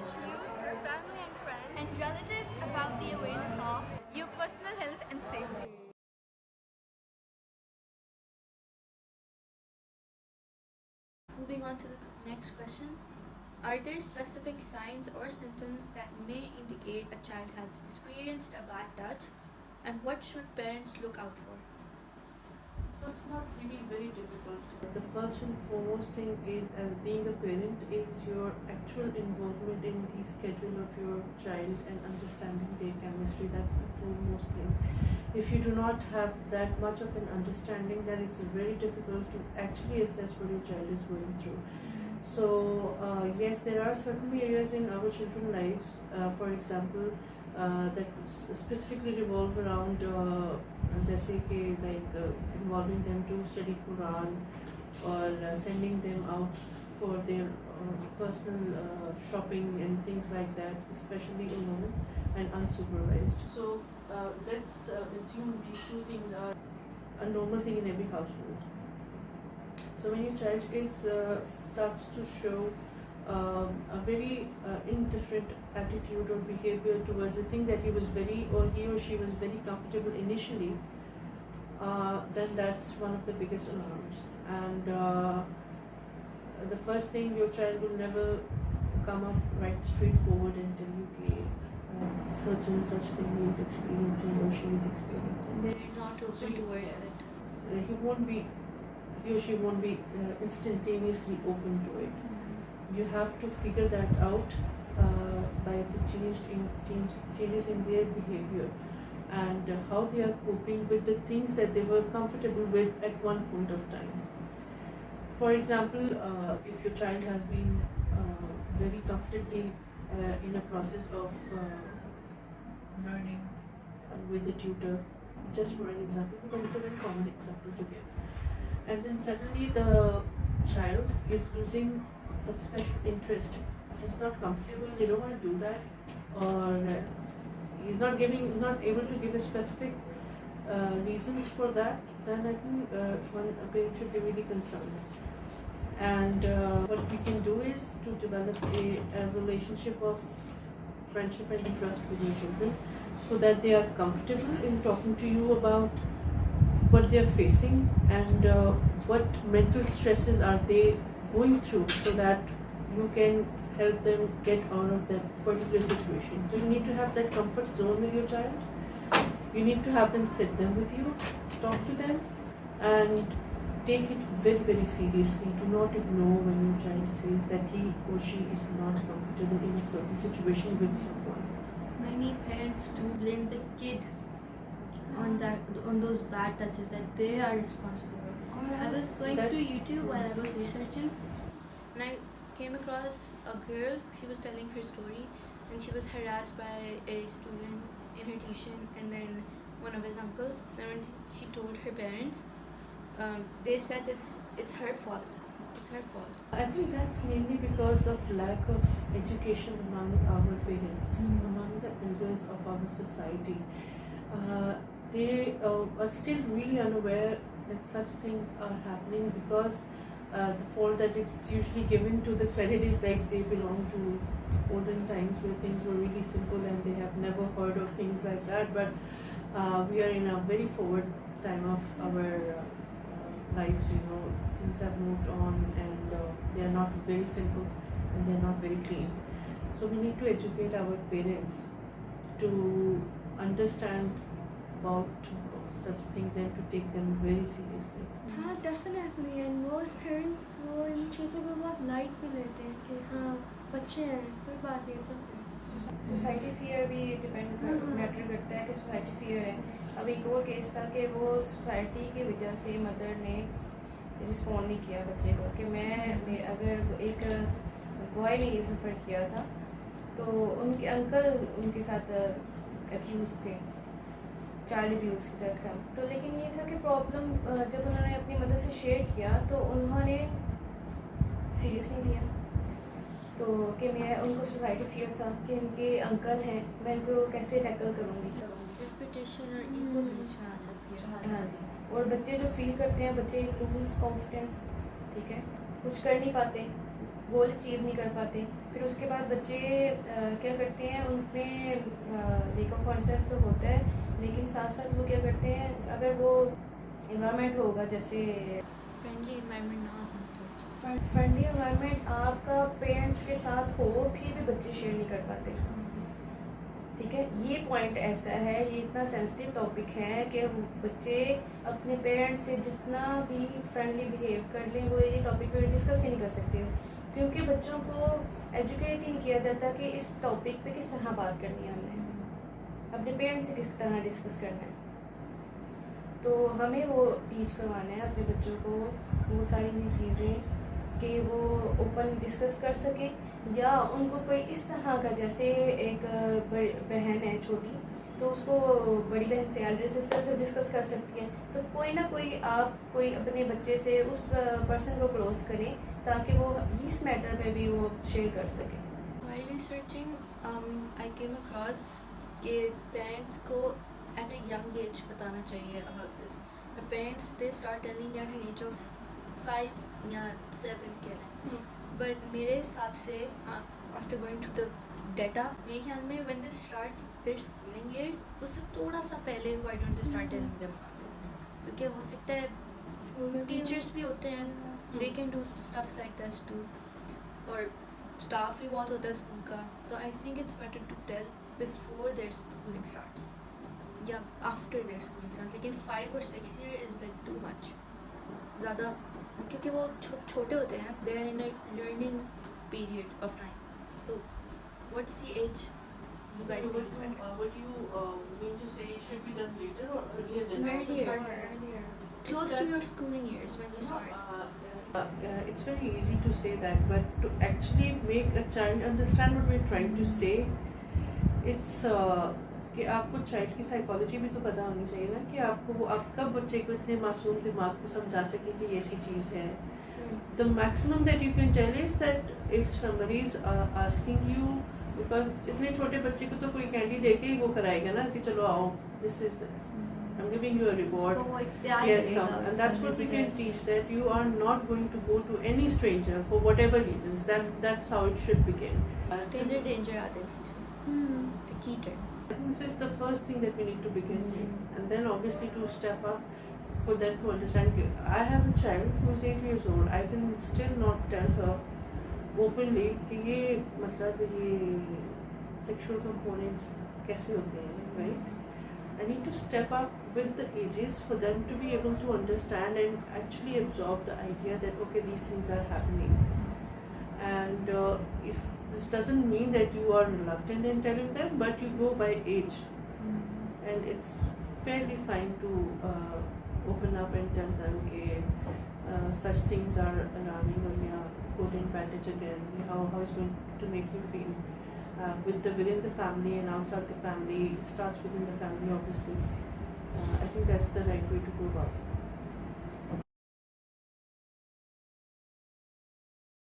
teach you, your family and friends, and relatives about the awareness of your personal health and safety. Moving on to the next question. Are there specific signs or symptoms that may indicate a child has experienced a bad touch, and what should parents look out for? So it's not really very difficult. The first and foremost thing is, as being a parent, is your actual involvement in the schedule of your child and understanding their chemistry. That's the foremost thing. If you do not have that much of an understanding, then it's very difficult to actually assess what your child is going through. So yes, there are certain areas in our children's lives, for example, that specifically revolve around जैसे कि like involving them to study Quran or sending them out for their personal shopping and things like that, especially alone and unsupervised. So let's assume these two things are a normal thing in every household. So when your child starts to show a very indifferent attitude or behavior towards the thing that he or she was very comfortable initially, then that's one of the biggest alarms. And the first thing, your child will never come up right straightforward and tell you such and such thing he is experiencing or she is experiencing. They're not open towards it. He or she won't be instantaneously open to it. You have to figure that out by the changes in their behavior and how they are coping with the things that they were comfortable with at one point of time. For example, if your child has been very comfortably in a process of learning with the tutor, just for an example, because it's a very common example to give, and then suddenly the child is losing that special interest. He's not comfortable, they don't want to do that, or he's not able to give a specific reasons for that, then I think a parent should be really concerned. And what we can do is to develop a relationship of friendship and trust with your children, so that they are comfortable in talking to you about what they are facing and what mental stresses are they going through, so that you can help them get out of that particular situation. So you need to have that comfort zone with your child. You need to have them sit them with you, talk to them, and take it very, very seriously. Do not ignore when your child says that he or she is not comfortable in a certain situation with someone. Many parents do blame the kid on those bad touches, that they are responsible. I was going through YouTube while I was researching, and I came across a girl. She was telling her story, and she was harassed by a student in her tuition, and then one of his uncles. Then when she told her parents, they said that it's her fault. It's her fault. I think that's mainly because of lack of education among our parents, among the elders of our society. They are still really unaware that such things are happening, because the fault that it's usually given to the credit is like they belong to olden times where things were really simple and they have never heard of things like that. But we are in a very forward time of our lives, things have moved on, and they are not very simple and they are not very clean. So we need to educate our parents to understand about such things and to take them very seriously. हाँ definitely, and most parents वो इन चीज़ों को बहुत light भी लेते हैं कि हाँ बच्चे हैं, कोई बात नहीं, सब सोसाइटी फियर भी मैटर करता है कि सोसाइटी फियर है. अब एक और केस था कि वो सोसाइटी की वजह से मदर ने रिस्पॉन्ड नहीं किया बच्चे को, कि मैं अगर एक बॉय ने ये सफ़र किया था तो उनके अंकल उनके साथ अब्यूज़ थे, चाइल्ड अब्यूज़ की तरफ था. तो लेकिन ये था कि प्रॉब्लम जब उन्होंने अपनी मदर से शेयर किया तो उन्होंने सीरियस नहीं लिया. तो कि मैं उनको सोसाइटी फियर था कि इनके अंकल हैं, मैं इनको कैसे टैकल करूँगी. रेपुटेशन और ईगो बीच में आ जाती है. हाँ जी. और बच्चे जो फील करते हैं, बच्चे लूज कॉन्फिडेंस, ठीक है, कुछ कर नहीं पाते, گول اچیو نہیں کر پاتے. پھر اس کے بعد بچے کیا کرتے ہیں, ان میں لیک آف کانسیپٹ تو ہوتا ہے, لیکن ساتھ ساتھ وہ کیا کرتے ہیں, اگر وہ انوائرمنٹ ہوگا جیسے فرینڈلی انوائرمنٹ نہ ہو تو فرینڈلی انوائرمنٹ آپ کا پیرنٹس کے ساتھ ہو, پھر بھی بچے شیئر نہیں کر پاتے. ٹھیک ہے, یہ پوائنٹ ایسا ہے, یہ اتنا سینسٹیو ٹاپک ہے کہ بچے اپنے پیرنٹس سے جتنا بھی فرینڈلی بیہیو کر لیں, وہ یہ ٹاپک پہ ڈسکس ہی نہیں کر سکتے, کیونکہ بچوں کو ایجوکیٹ ہی نہیں کیا جاتا کہ اس ٹاپک پہ کس طرح بات کرنی ہے, ہم نے اپنے پیرنٹس سے کس طرح ڈسکس کرنا ہے. تو ہمیں وہ ٹیچ کروانا ہے اپنے بچوں کو وہ ساری چیزیں کہ وہ اوپن ڈسکس کر سکیں, یا ان کو کوئی اس طرح کا, جیسے ایک بہن ہے چھوٹی, تو اس کو بڑی بہن سے ایلڈر سسٹر سے ڈسکس کر سکتی ہیں. تو کوئی نہ کوئی آپ کوئی اپنے بچے سے اس پرسن کو کلوز کریں تاکہ وہ اس میٹر پہ بھی وہ شیئر کر سکیں. while researching I came across کہ پیرنٹس کو at a young age بتانا چاہیے about this. The parents they start telling at an age of 5 یا 7 کے لیں, but میرے حساب سے after going to the data میرے خیال میں when they start their schooling years اس سے تھوڑا سا پہلے why don't they start telling them, کیونکہ ہو سکتا ہے اسکول میں ٹیچرس بھی ہوتے ہیں, they can do stuff like this too, اور اسٹاف بھی بہت ہوتا ہے اسکول کا, تو I think it's better to tell before their schooling starts یا آفٹر دیئر اسکولنگ اسٹارٹس, لیکن 5 or 6 years is like too much زیادہ, کیونکہ وہ چھوٹے ہوتے ہیں, they are in a learning period of time. تو what's the age you guys think is better? What you mean to say should be done later or earlier than Earlier. earlier. Close to your schooling years when you start. It's very easy to say that, but to actually make a child understand what we're trying to say, it's کہ آپ کو child کی psychology بھی تو پتہ ہونی چاہیے نا, کہ آپ کو وہ آپ کب بچے کو اتنے معصوم دماغ کو سمجھا سکیں کہ یہ ایسی چیز ہے. The maximum that you can tell is that if somebody is asking you, because اتنے چھوٹے بچے کو تو کوئی کینڈی دے کے ہی وہ کرائے گا نا کہ چلو آؤ, this is I'm giving you a reward. تو وہ ایک پیار Yes, they God, come. And that's what we can teach, that you are not going to go to any stranger for whatever reasons. That's how it should begin. stranger danger آ جائے پیچھے, the key term. I think this is the first thing that we need to begin with. And then obviously to step up for them to understand. I have a child who is 8 years old. I can still not tell her openly کہ یہ مطلب یہ sexual components کیسے ہوتے ہیں, right? I need to step up with the ages for them to be able to understand and actually absorb the idea that okay, these things are happening. And this doesn't mean that you are reluctant in telling them, but you go by age. And it's fairly fine to open up and tell them that such things are alarming, or go to advantage again, how it's going to make you feel. Within the family and outside the family, it starts within the family obviously. I think that's the right way to go about it.